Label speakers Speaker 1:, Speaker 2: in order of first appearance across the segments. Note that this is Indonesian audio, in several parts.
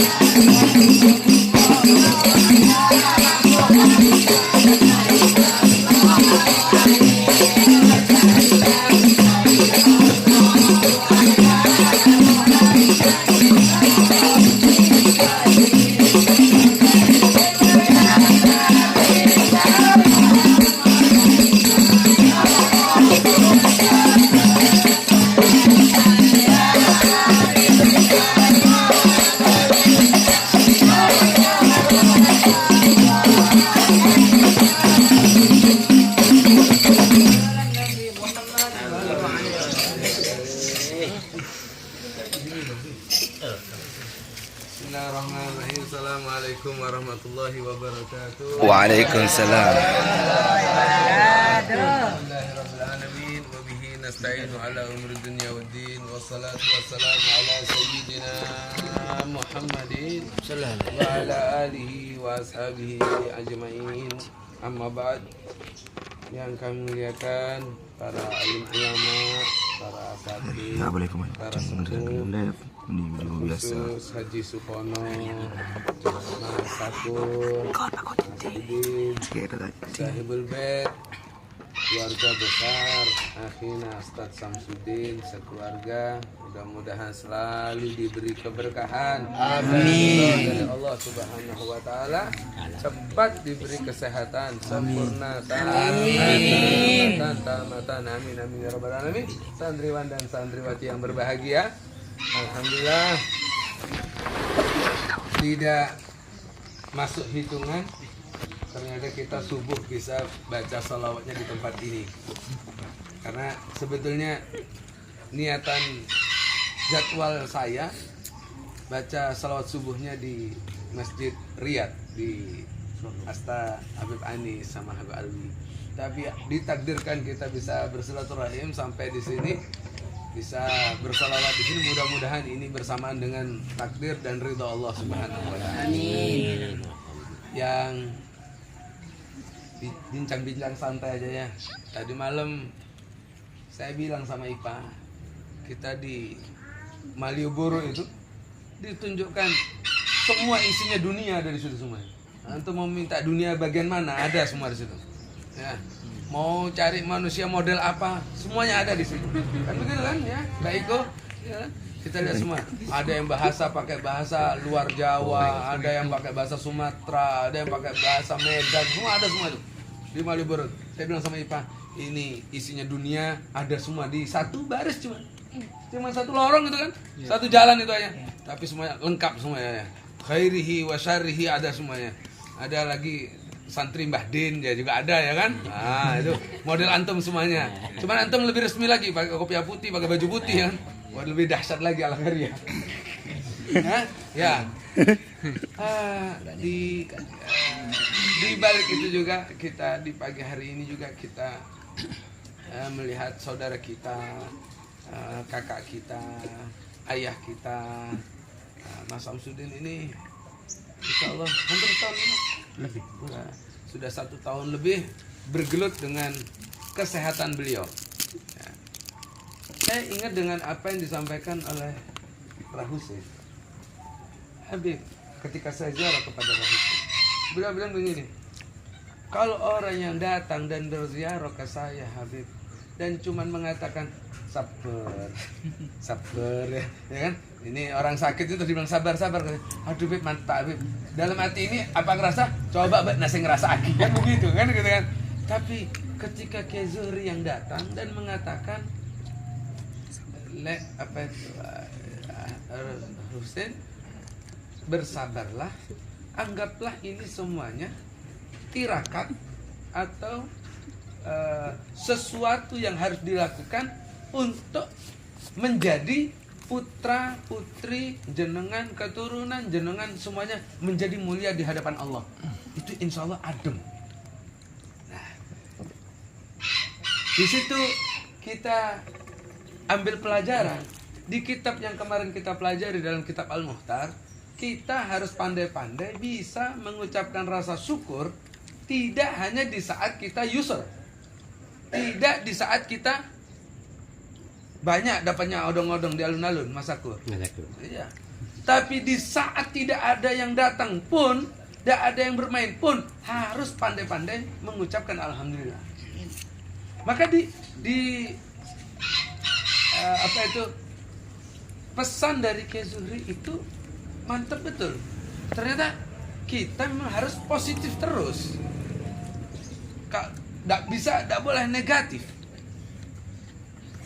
Speaker 1: Bismillahirrahmanirrahim. Assalamualaikum warahmatullahi wabarakatuh.
Speaker 2: Waalaikumsalam.
Speaker 1: Alhamdulillahirrahmanirrahim. Wa bihi nasta'inu ala umri dunya waddin. Wassalatu wassalamu ala sayyidina Muhammadin wa ala alihi wa ashabihi ajma'in. Amma ba'd. Yang kami muliakan para alim ulama, para asatidz, para sepuh, khusus Haji Supono, Mas Sakur, Mas Idin, Sahibul Bait, keluarga besar akhina Ustadz Samsudin sekeluarga, mudah-mudahan selalu diberi keberkahan
Speaker 2: Amin.
Speaker 1: dari Allah Subhanahu wa taala, cepat diberi kesehatan sempurna, tamatan, amin amin ya rabbal alamin. Santriwan dan santriwati yang berbahagia, alhamdulillah tidak masuk hitungan ternyata kita subuh bisa baca sholawatnya di tempat ini, karena sebetulnya niatan jadwal saya baca sholawat subuhnya di Masjid Riyadh di Asta Habib Anis sama Habib Alwi, tapi ditakdirkan kita bisa bersilaturahim sampai di sini, bisa bersalawat di sini. Mudah-mudahan ini bersamaan dengan takdir dan ridha Allah Subhanahu wa taala. Amin. Yang bincang-bincang santai aja ya. Tadi malam saya bilang sama Ipa, kita di Malioboro itu ditunjukkan semua isinya dunia ada di situ semua. Antum mau minta dunia bagian mana, ada semua di situ. Ya. Mau cari manusia model apa, semuanya ada di situ. Kan begitu kan ya, Mbak Iko? Ya. Kita lihat semua. Ada yang pakai bahasa luar Jawa, ada yang pakai bahasa Sumatera, ada yang pakai bahasa Medan, semua ada semua itu di Malioboro. Saya bilang sama Ipa, ini isinya dunia ada semua di satu baris, cuma satu lorong itu kan, satu jalan itu aja. Tapi semuanya lengkap semuanya. Khairihi wa syarrihi ada semuanya. Ada lagi santri Mbah Din ya juga ada ya kan. Nah itu model antum semuanya. Cuman antum lebih resmi lagi, pakai kopiah putih, pakai baju putih kan. Wah, lebih dahsyat lagi ala karya. Ya. Di balik itu juga kita di pagi hari ini juga kita melihat saudara kita, kakak kita, ayah kita, Mas Samsudin ini, insya Allah hampir tahun ini lebih, sudah 1 tahun lebih bergelut dengan kesehatan beliau. Ya. Saya ingat dengan apa yang disampaikan oleh Rahusin Habib ketika saya ziarah kepada Rahusin. Beliau bilang begini, kalau orang yang datang dan berziarah ke saya Habib dan cuman mengatakan sabar ya kan, ini orang sakit itu dibilang sabar, aduh Beb mantap Beb, dalam hati ini apa ngerasa, coba Beb nasi ngerasa lagi kan begitu kan gitu kan. Tapi ketika Kiai Zuhri yang datang dan mengatakan Husin bersabarlah, anggaplah ini semuanya tirakat atau sesuatu yang harus dilakukan untuk menjadi putra putri jenengan, keturunan jenengan semuanya menjadi mulia di hadapan Allah. Itu insya Allah adem. Nah, di situ kita ambil pelajaran di kitab yang kemarin kita pelajari dalam kitab Al-Muhtar. Kita harus pandai-pandai bisa mengucapkan rasa syukur tidak hanya di saat kita yusr, tidak di saat kita banyak dapatnya odong-odong di alun-alun, Mas Akur. Iya. Tapi di saat tidak ada yang datang pun, tidak ada yang bermain pun, harus pandai-pandai mengucapkan alhamdulillah. Maka pesan dari Kiai Zuhri itu mantap betul. Ternyata kita memang harus positif terus. Tidak boleh negatif.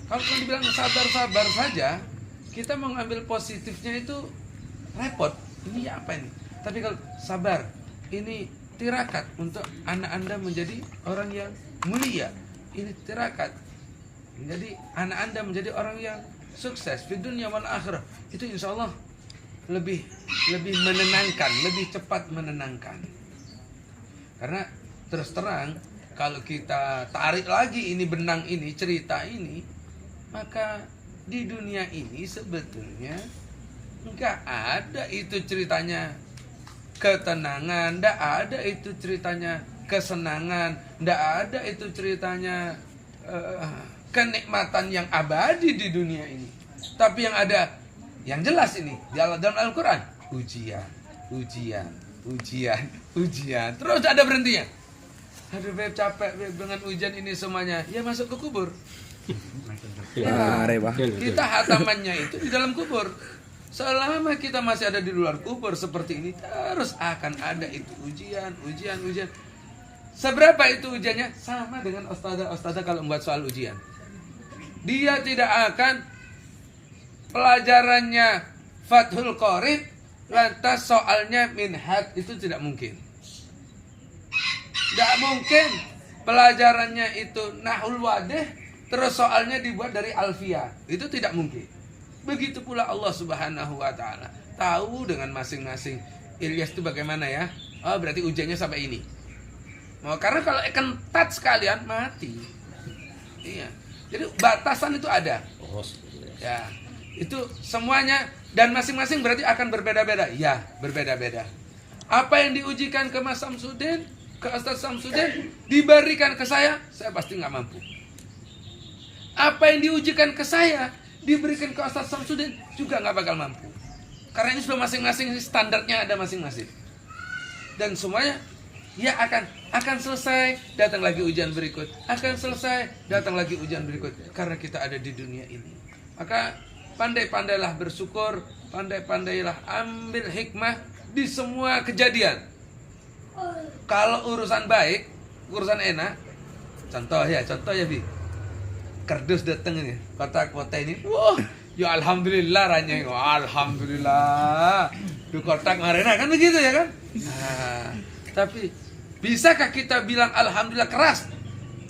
Speaker 1: Kalau dibilang sabar-sabar saja, kita mau ngambil positifnya itu repot. Ini apa ini? Tapi kalau sabar, ini tirakat untuk anak Anda menjadi orang yang mulia. Ini tirakat. Jadi anak Anda menjadi orang yang sukses di dunia wal akhirah. Itu insya Allah lebih menenangkan, lebih cepat menenangkan. Karena terus terang, kalau kita tarik lagi ini benang ini, cerita ini, maka di dunia ini sebetulnya enggak ada itu ceritanya ketenangan, enggak ada itu ceritanya kesenangan, enggak ada itu ceritanya kenikmatan yang abadi di dunia ini. Tapi yang ada, yang jelas ini dalam Al-Quran, ujian. Terus ada berhentinya. Aduh Beb, capek Beb dengan ujian ini semuanya. Ya masuk ke kubur. Kita hatamannya itu di dalam kubur. Selama kita masih ada di luar kubur seperti ini, terus akan ada itu ujian. Seberapa itu ujiannya? Sama dengan ustazah kalau membuat soal ujian. Dia tidak akan pelajarannya Fathul Qorib lantas soalnya Minhaj, itu tidak mungkin. Tidak mungkin pelajarannya itu Nahul Wadih terus soalnya dibuat dari Alfiyah. Itu tidak mungkin. Begitu pula Allah Subhanahu wa taala tahu dengan masing-masing. Ilyas itu bagaimana ya? Oh, berarti ujiannya sampai ini. Oh, karena kalau kentat sekalian mati. Iya. Jadi batasan itu ada. Ya. Itu semuanya dan masing-masing berarti akan berbeda-beda. Ya, berbeda-beda. Apa yang diujikan ke Mas Samsudin, ke Ustaz Samsudin, diberikan ke saya pasti nggak mampu. Apa yang diujikan ke saya, diberikan ke Ustaz Samsudin juga nggak bakal mampu. Karena ini sudah masing-masing standarnya ada masing-masing. Dan semuanya ya akan selesai, datang lagi ujian berikut. Akan selesai, datang lagi ujian berikut. Karena kita ada di dunia ini. Maka pandai-pandailah bersyukur, pandai-pandailah ambil hikmah di semua kejadian. Kalau urusan baik, urusan enak, contoh ya Bi, kardus datang ini, kotak-kotak ini, wah, ya alhamdulillah ranya, alhamdulillah, di kotak marina kan begitu ya kan? Nah, tapi bisakah kita bilang alhamdulillah keras?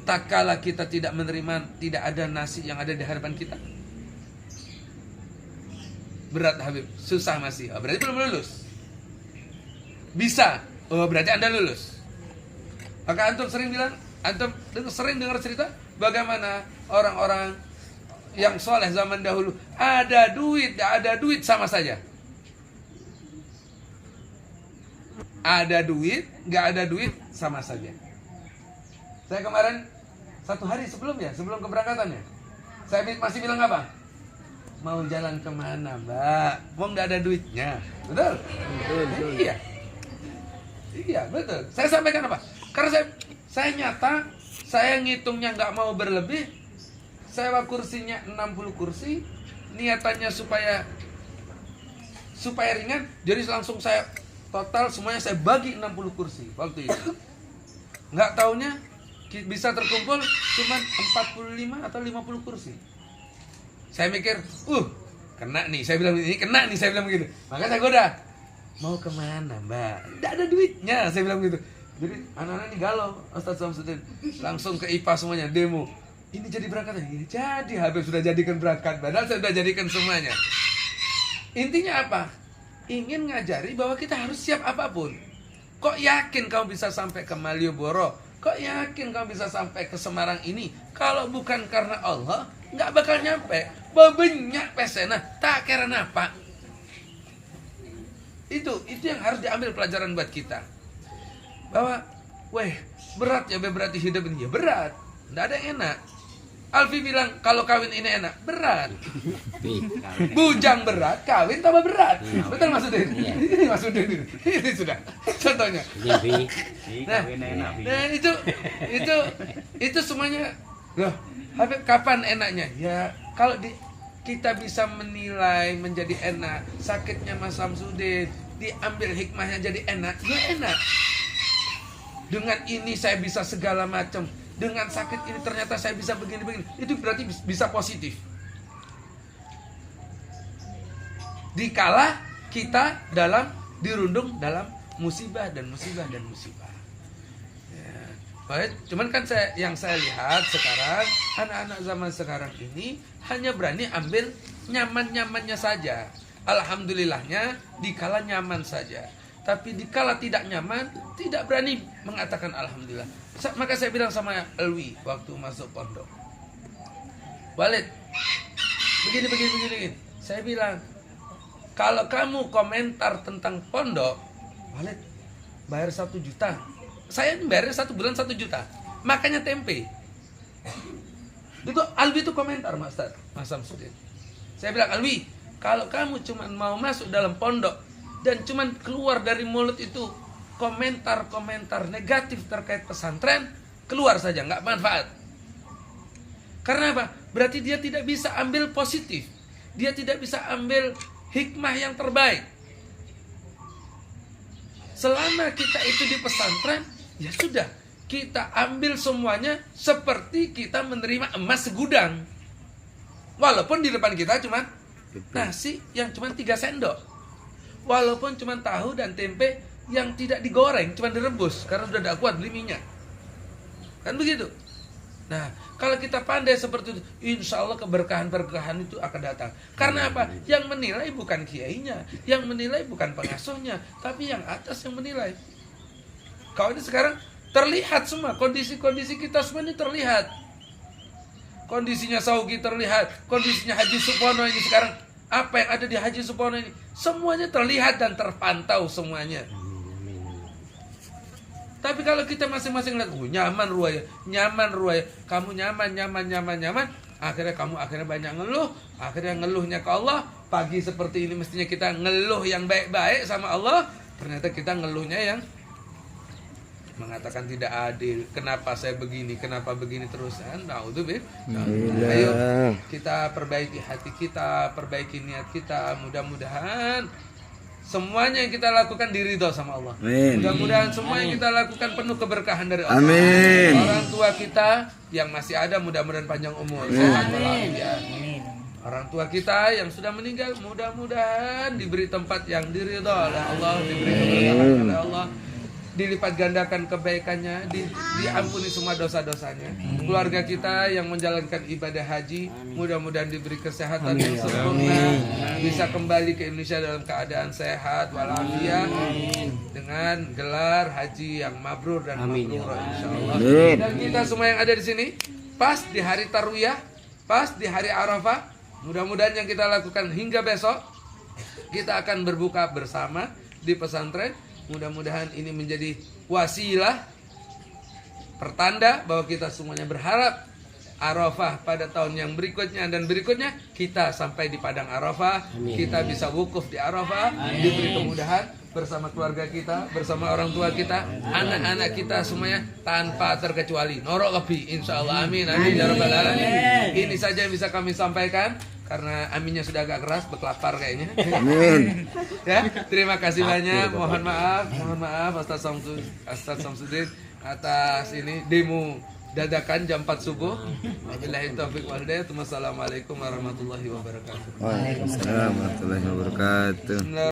Speaker 1: Tak kala kita tidak menerima, tidak ada nasi yang ada di hadapan kita. Berat Habib, susah masih. Oh, berarti belum lulus. Bisa. Oh, berarti Anda lulus. Maka antum sering dengar cerita bagaimana orang-orang yang soleh zaman dahulu ada duit, tidak ada duit sama saja. Ada duit, nggak ada duit sama saja. Saya kemarin satu hari sebelum keberangkatannya, saya masih bilang apa? Mau jalan kemana, Mbak? Mau nggak ada duitnya, betul? Betul. Iya, betul. Saya sampaikan apa? Karena saya nyata, saya ngitungnya nggak mau berlebih. Sewa kursinya 60 kursi, niatannya supaya ringan. Jadi langsung saya total semuanya saya bagi 60 kursi waktu itu. Nggak taunya bisa terkumpul cuma 45 atau 50 kursi. Saya mikir, kena nih, saya bilang begitu. Maka saya goda, mau kemana Mbak? Tidak ada duitnya, saya bilang begitu. Jadi anak-anak ini galau, Ustaz Samsudin langsung ke IPA semuanya demo. Ini jadi berangkat lagi. Jadi Habib sudah jadikan berangkat, padahal saya sudah jadikan semuanya. Intinya apa? Ingin ngajari bahwa kita harus siap apapun. Kok yakin kamu bisa sampai ke Malioboro? Kok yakin kamu bisa sampai ke Semarang ini? Kalau bukan karena Allah, nggak bakal nyampe. Bebenyak pesena, tak kira apa. Itu yang harus diambil pelajaran buat kita. Bahwa, berat ya berarti hidup ini. Ya berat, nggak ada yang enak. Alfi bilang kalau kawin ini enak, berat. Bujang berat, kawin tambah berat. Betul Masudin? Ini Masudin ini. Ini sudah contohnya. Nah, itu semuanya. Loh, Habib kapan enaknya? Ya, kalau kita bisa menilai menjadi enak, sakitnya Mas Samsudin, diambil hikmahnya jadi enak, ya enak. Dengan ini saya bisa segala macam. Dengan sakit ini ternyata saya bisa begini-begini. Itu berarti bisa positif. Dikala kita dirundung dalam musibah dan musibah dan musibah. Ya. Cuman kan yang saya lihat sekarang, anak-anak zaman sekarang ini hanya berani ambil nyaman-nyamannya saja. Alhamdulillahnya dikala nyaman saja. Tapi dikala tidak nyaman, tidak berani mengatakan alhamdulillah. Maka saya bilang sama Elwi waktu masuk pondok, Walid, begini. Saya bilang, kalau kamu komentar tentang pondok, Walid, bayar 1 juta. Saya bayarnya 1 bulan 1 juta. Makanya tempe. Itu Alwi itu komentar Mas Samsudin. Saya bilang, Alwi, kalau kamu cuma mau masuk dalam pondok dan cuma keluar dari mulut itu komentar-komentar negatif terkait pesantren, keluar saja, nggak manfaat. Karena apa? Berarti dia tidak bisa ambil positif. Dia tidak bisa ambil hikmah yang terbaik. Selama kita itu di pesantren, ya sudah, kita ambil semuanya seperti kita menerima emas segudang. Walaupun di depan kita cuma nasi yang cuma 3 sendok. Walaupun cuma tahu dan tempe yang tidak digoreng, cuma direbus karena sudah tidak kuat beli minyak. Kan begitu. Nah, kalau kita pandai seperti itu, insya Allah keberkahan-berkahan itu akan datang. Karena apa? Yang menilai bukan kiainya, yang menilai bukan pengasuhnya, tapi yang atas yang menilai. Kalau ini sekarang terlihat semua, kondisi-kondisi kita semua ini terlihat. Kondisinya Saugi terlihat, kondisinya Haji Supono ini sekarang, apa yang ada di Haji Supono ini, semuanya terlihat dan terpantau semuanya. Tapi kalau kita masing-masing lihat, nyaman ruaya, kamu nyaman, akhirnya kamu banyak ngeluh, akhirnya ngeluhnya ke Allah. Pagi seperti ini mestinya kita ngeluh yang baik-baik sama Allah, ternyata kita ngeluhnya yang mengatakan tidak adil. Kenapa saya begini, kenapa begini terus? Ayo kita perbaiki hati kita, perbaiki niat kita. Mudah-mudahan semuanya yang kita lakukan diridho sama Allah. Mudah-mudahan semua yang kita lakukan penuh keberkahan dari Allah.
Speaker 2: Amin.
Speaker 1: Orang tua kita yang masih ada mudah-mudahan panjang umur, sehat walafiat. Orang tua kita yang sudah meninggal mudah-mudahan diberi tempat yang diridho oleh Allah, diberi keberkahan oleh Allah, dilipat gandakan kebaikannya, diampuni semua dosa-dosanya. Keluarga kita yang menjalankan ibadah haji mudah-mudahan diberi kesehatan yang sempurna, bisa kembali ke Indonesia dalam keadaan sehat walafiat dengan gelar haji yang mabrur dan mabrur insyaallah. Dan kita semua yang ada di sini pas di hari Tarwiyah, pas di hari Arafah, mudah-mudahan yang kita lakukan hingga besok, kita akan berbuka bersama di pesantren. Mudah-mudahan ini menjadi wasilah, pertanda bahwa kita semuanya berharap Arafah pada tahun yang berikutnya dan berikutnya kita sampai di padang Arafah. Kita bisa wukuf di Arafah, diberi kemudahan bersama keluarga kita, bersama orang tua kita, anak-anak kita semuanya tanpa terkecuali. Norok lebih, insyaallah. Amin, amin ya rabbal alamin. Ini saja yang bisa kami sampaikan. Karena aminnya sudah agak keras, berkelapar kayaknya. Amin. Ya, terima kasih banyak. Mohon maaf Ustaz Samsudin atas ini demo dadakan jam 4 subuh. Wabillahi taufiq wal hidayah. Wassalamualaikum warahmatullahi wabarakatuh.
Speaker 2: Waalaikumsalam warahmatullahi wabarakatuh.